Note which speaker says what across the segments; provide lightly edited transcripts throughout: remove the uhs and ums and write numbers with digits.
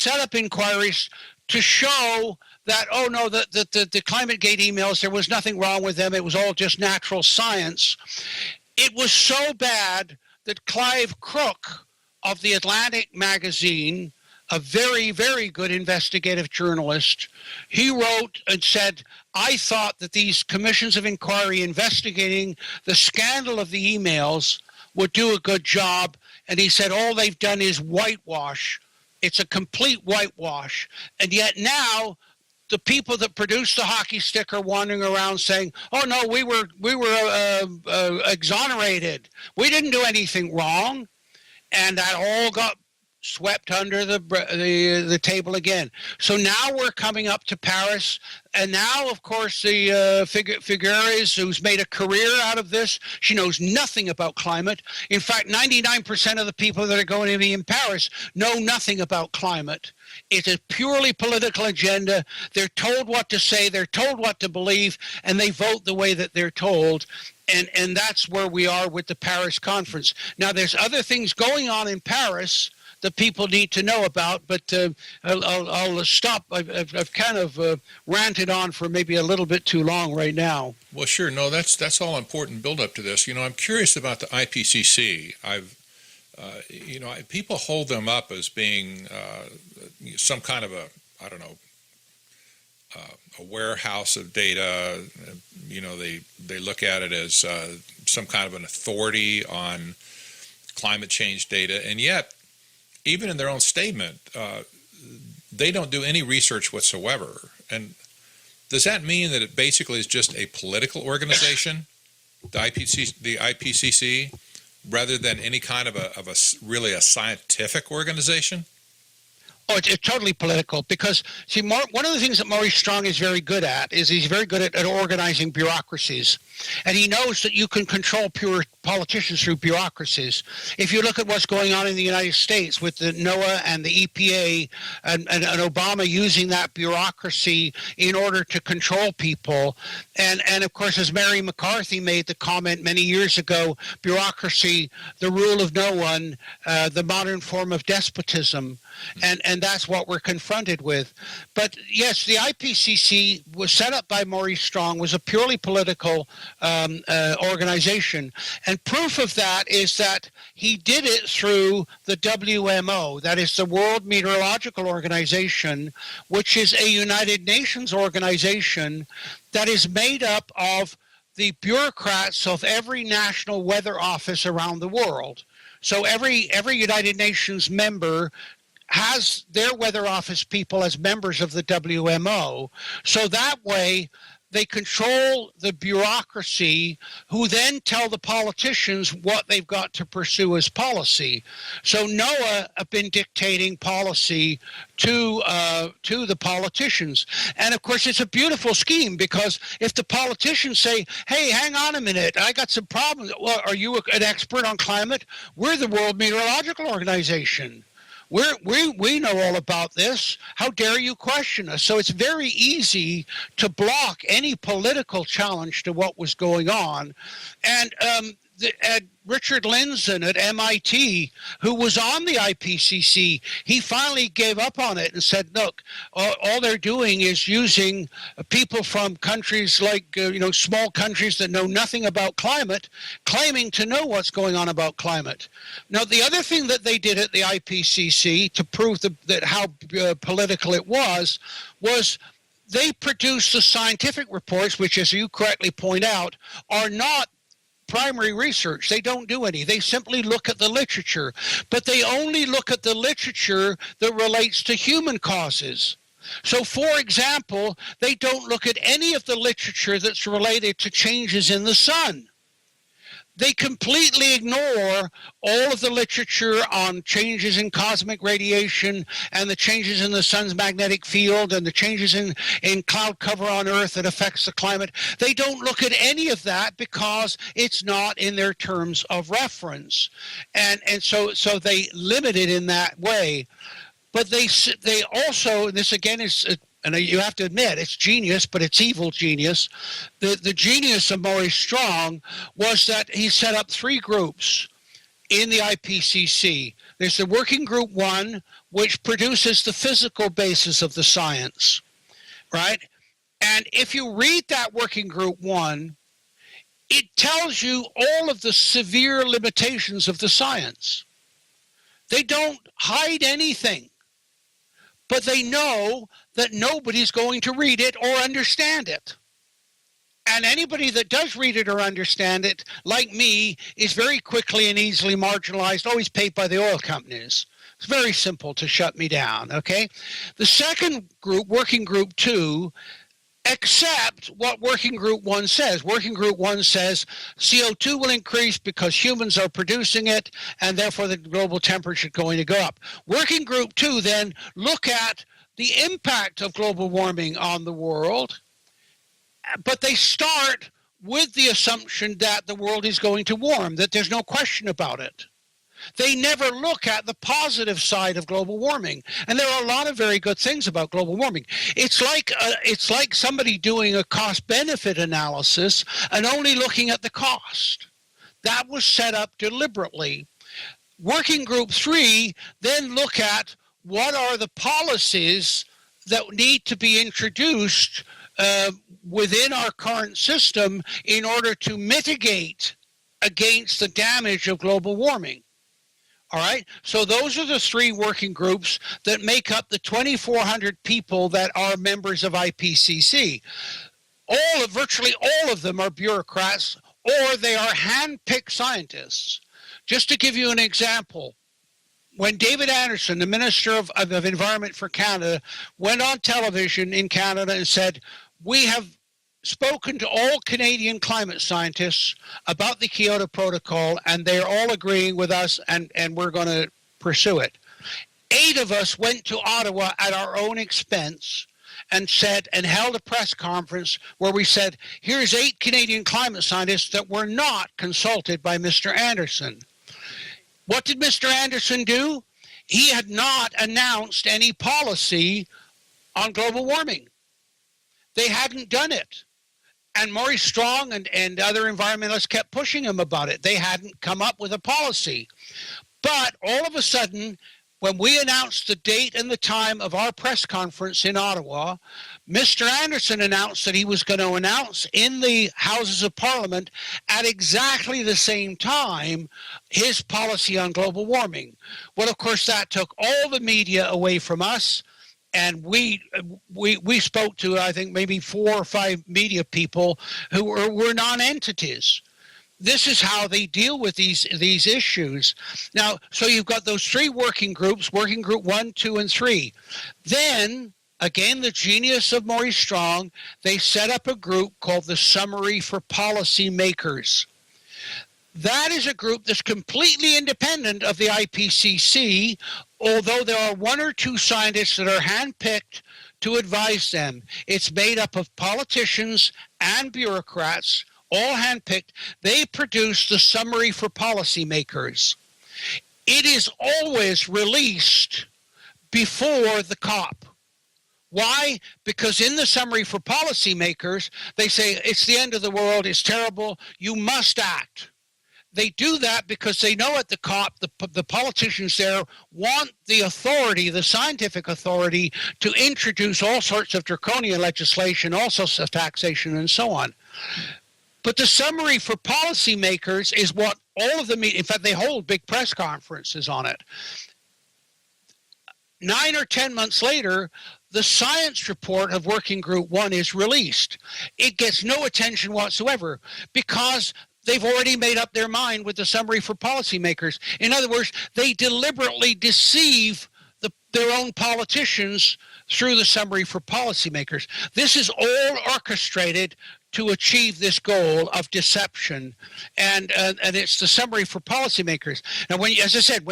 Speaker 1: set up inquiries to show that, oh no, the ClimateGate emails, there was nothing wrong with them. It was all just natural science. It was so bad that Clive Crook of the Atlantic magazine, a very, very good investigative journalist, he wrote and said, I thought that these commissions of inquiry investigating the scandal of the emails would do a good job. And he said, all they've done is whitewash. It's a complete whitewash. And yet now the people that produce the hockey stick are wandering around saying, oh no, we were exonerated. We didn't do anything wrong. And that all got swept under the table again. So now we're coming up to Paris, and now, of course, the Figueres, who's made a career out of this, she knows nothing about climate. In fact, 99% of the people that are going to be in Paris know nothing about climate. It's a purely political agenda. They're told what to say, they're told what to believe, and they vote the way that they're told. And that's where we are with the Paris conference. Now, there's other things going on in Paris that people need to know about, but I'll stop. I've kind of ranted on for maybe a little bit too long right now.
Speaker 2: Well, sure. No, that's all important build up to this. You know, I'm curious about the IPCC. People hold them up as being some kind of a warehouse of data. You know, they look at it as some kind of an authority on climate change data, and yet, even in their own statement, they don't do any research whatsoever. And does that mean that it basically is just a political organization, the IPCC, rather than any kind of a really a scientific organization?
Speaker 1: Oh, it's totally political because, see, one of the things that Maurice Strong is very good at is he's very good at organizing bureaucracies. And he knows that you can control pure politicians through bureaucracies. If you look at what's going on in the United States with the NOAA and the EPA and Obama using that bureaucracy in order to control people. And of course, as Mary McCarthy made the comment many years ago, bureaucracy, the rule of no one, the modern form of despotism. And that's what we're confronted with. But yes, the IPCC was set up by Maurice Strong, was a purely political organization. And proof of that is that he did it through the WMO, that is the World Meteorological Organization, which is a United Nations organization that is made up of the bureaucrats of every national weather office around the world. So every United Nations member has their weather office people as members of the WMO. So that way they control the bureaucracy, who then tell the politicians what they've got to pursue as policy. So NOAA have been dictating policy to the politicians. And of course, it's a beautiful scheme, because if the politicians say, hey, hang on a minute, I got some problems. Well, are you an expert on climate? We're the World Meteorological Organization. We know all about this. How dare you question us? So it's very easy to block any political challenge to what was going on. And Richard Lindzen at MIT, who was on the IPCC, he finally gave up on it and said, look, all they're doing is using people from countries like, small countries that know nothing about climate, claiming to know what's going on about climate. Now, the other thing that they did at the IPCC to prove that how political it was they produced the scientific reports, which, as you correctly point out, are not primary research. They don't do any. They simply look at the literature, but they only look at the literature that relates to human causes. So, for example, they don't look at any of the literature that's related to changes in the sun. They completely ignore all of the literature on changes in cosmic radiation and the changes in the sun's magnetic field and the changes in cloud cover on Earth that affects the climate. They don't look at any of that because it's not in their terms of reference. And so they limit it in that way. But they also, and this again is, and you have to admit, it's genius, but it's evil genius. The genius of Maurice Strong was that he set up three groups in the IPCC. There's the Working Group 1, which produces the physical basis of the science, right? And if you read that Working Group 1, it tells you all of the severe limitations of the science. They don't hide anything, but they know that nobody's going to read it or understand it. And anybody that does read it or understand it, like me, is very quickly and easily marginalized, always paid by the oil companies. It's very simple to shut me down, okay? The second group, Working Group 2, accept what Working Group 1 says. Working Group 1 says CO2 will increase because humans are producing it, and therefore the global temperature is going to go up. Working Group 2 then look at the impact of global warming on the world, but they start with the assumption that the world is going to warm, that there's no question about it. They never look at the positive side of global warming. And there are a lot of very good things about global warming. It's like somebody doing a cost-benefit analysis and only looking at the cost. That was set up deliberately. Working Group 3 then look at what are the policies that need to be introduced within our current system in order to mitigate against the damage of global warming. All right, so those are the three working groups that make up the 2,400 people that are members of IPCC. Virtually all of them are bureaucrats, or they are hand-picked scientists. Just to give you an example, when David Anderson, the Minister of Environment for Canada, went on television in Canada and said, we have spoken to all Canadian climate scientists about the Kyoto Protocol, and they're all agreeing with us, and we're going to pursue it. 8 of us went to Ottawa at our own expense and held a press conference where we said, here's 8 Canadian climate scientists that were not consulted by Mr. Anderson. What did Mr. Anderson do? He had not announced any policy on global warming. They hadn't done it. And Maurice Strong and other environmentalists kept pushing him about it. They hadn't come up with a policy. But all of a sudden, when we announced the date and the time of our press conference in Ottawa, Mr. Anderson announced that he was going to announce in the Houses of Parliament at exactly the same time his policy on global warming. Well, of course, that took all the media away from us. And we spoke to, I think, maybe 4 or 5 media people who were non-entities. This is how they deal with these issues. Now, so you've got those 3 working groups, Working Group 1, 2, and 3. Then, again, the genius of Maurice Strong, they set up a group called the Summary for Policy Makers. That is a group that's completely independent of the IPCC, although there are 1 or 2 scientists that are handpicked to advise them. It's made up of politicians and bureaucrats, all handpicked. They produce the Summary for Policymakers. It is always released before the COP. Why? Because in the Summary for Policymakers, they say it's the end of the world, it's terrible, you must act. They do that because they know at the COP, the politicians there want the authority, the scientific authority, to introduce all sorts of draconian legislation, all sorts of taxation, and so on. But the Summary for Policymakers is what all of the in fact, they hold big press conferences on it. 9 or 10 months later, the science report of Working Group 1 is released. It gets no attention whatsoever because they've already made up their mind with the Summary for Policymakers. In other words, they deliberately deceive their own politicians through the Summary for Policymakers. This is all orchestrated to achieve this goal of deception, and it's the Summary for Policymakers. Now, as I said,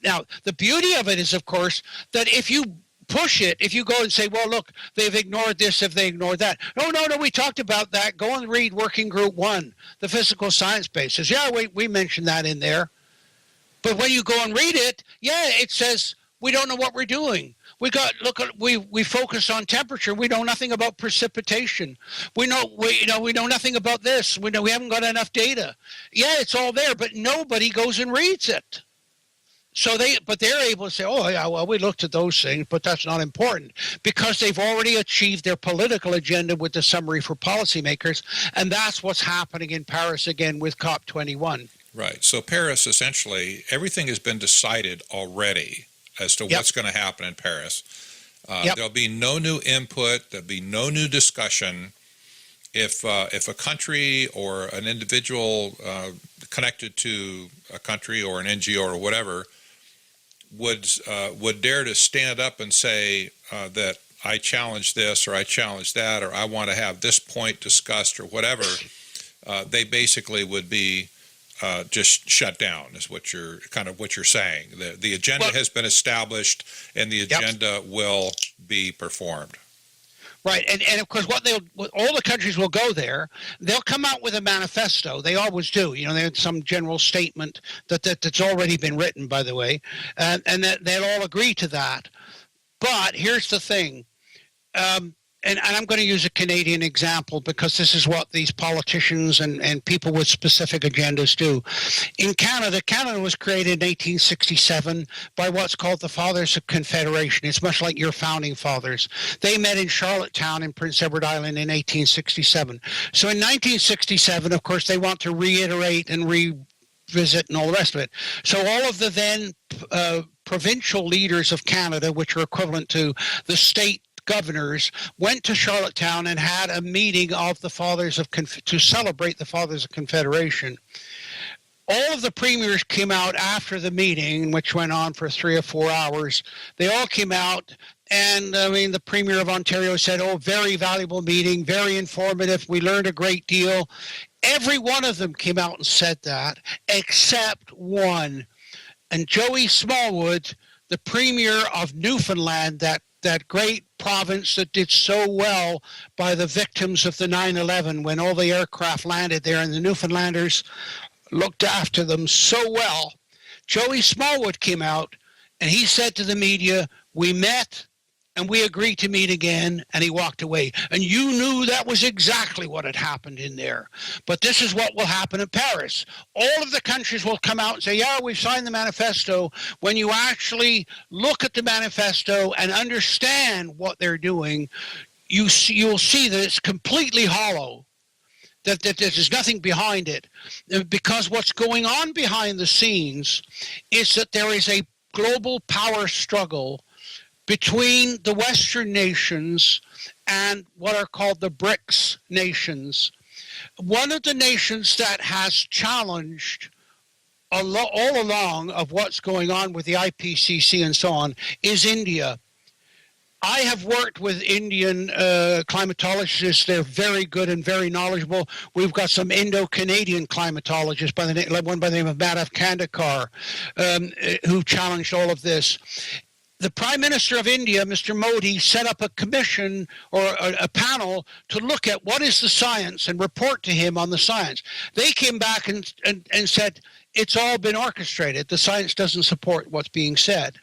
Speaker 1: now the beauty of it is, of course, that if you push it, if you go and say, well, look, they've ignored this, if they ignored that. No, we talked about that. Go and read Working Group 1, the physical science basis. Yeah, we mentioned that in there. But when you go and read it, yeah, it says we don't know what we're doing. We focus on temperature. We know nothing about precipitation. We know nothing about this. We haven't got enough data. Yeah, it's all there, but nobody goes and reads it. but they're able to say, oh yeah, well, we looked at those things, but that's not important, because they've already achieved their political agenda with the summary for policymakers, and that's what's happening in Paris again with COP21.
Speaker 2: Right. So Paris, essentially, everything has been decided already as to what's going to happen in Paris. There'll be no new input. There'll be no new discussion. If a country or an individual connected to a country or an NGO or whatever would dare to stand up and say that I challenge this or I challenge that or I want to have this point discussed or whatever, they basically would be just shut down, is what you're saying. The agenda has been established, and the agenda will be performed.
Speaker 1: Right, and of course, all the countries will go there. They'll come out with a manifesto. They always do. You know, they had some general statement that's already been written, by the way, and that they'll all agree to that. But here's the thing. And I'm going to use a Canadian example because this is what these politicians and people with specific agendas do. In Canada, Canada was created in 1867 by what's called the Fathers of Confederation. It's much like your founding fathers. They met in Charlottetown in Prince Edward Island in 1867. So in 1967, of course, they want to reiterate and revisit and all the rest of it. So all of the then provincial leaders of Canada, which are equivalent to the state governors, went to Charlottetown and had a meeting of the Fathers of to celebrate the Fathers of Confederation. All of the premiers came out after the meeting, which went on for 3 or 4 hours. They all came out, and I mean, the Premier of Ontario said, "Oh, very valuable meeting, very informative. We learned a great deal." Every one of them came out and said that, except one. And Joey Smallwood, the Premier of Newfoundland, that great province that did so well by the victims of the 9/11 when all the aircraft landed there and the Newfoundlanders looked after them so well. Joey Smallwood came out and he said to the media, "We met and we agreed to meet again," and he walked away. And you knew that was exactly what had happened in there. But this is what will happen in Paris. All of the countries will come out and say, "Yeah, we've signed the manifesto." When you actually look at the manifesto and understand what they're doing, you'll see that it's completely hollow, that there's nothing behind it. Because what's going on behind the scenes is that there is a global power struggle between the Western nations and what are called the BRICS nations. One of the nations that has challenged all along of what's going on with the IPCC and so on is India. I have worked with Indian climatologists. They're very good and very knowledgeable. We've got some Indo-Canadian climatologists, one by the name of Madhav Kandekar, who challenged all of this. The Prime Minister of India, Mr. Modi, set up a commission or a panel to look at what is the science and report to him on the science. They came back and said, it's all been orchestrated. The science doesn't support what's being said.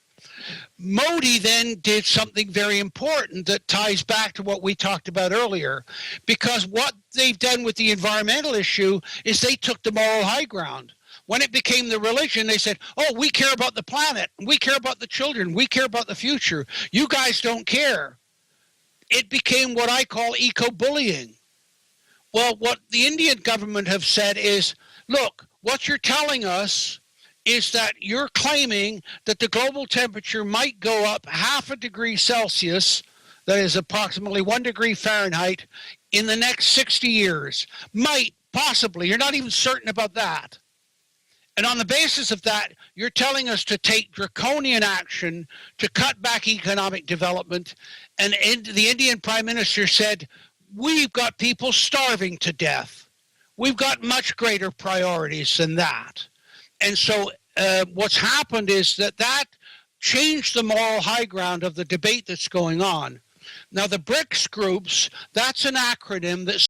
Speaker 1: Modi then did something very important that ties back to what we talked about earlier, because what they've done with the environmental issue is they took the moral high ground. When it became the religion, they said, "Oh, we care about the planet. We care about the children. We care about the future. You guys don't care." It became what I call eco-bullying. Well, what the Indian government have said is, look, what you're telling us is that you're claiming that the global temperature might go up 0.5 degree Celsius, that is approximately 1 degree Fahrenheit, in the next 60 years. Might, possibly. You're not even certain about that. And on the basis of that, you're telling us to take draconian action to cut back economic development. And the Indian Prime Minister said, we've got people starving to death. We've got much greater priorities than that. And so what's happened is that changed the moral high ground of the debate that's going on. Now, the BRICS groups, that's an acronym that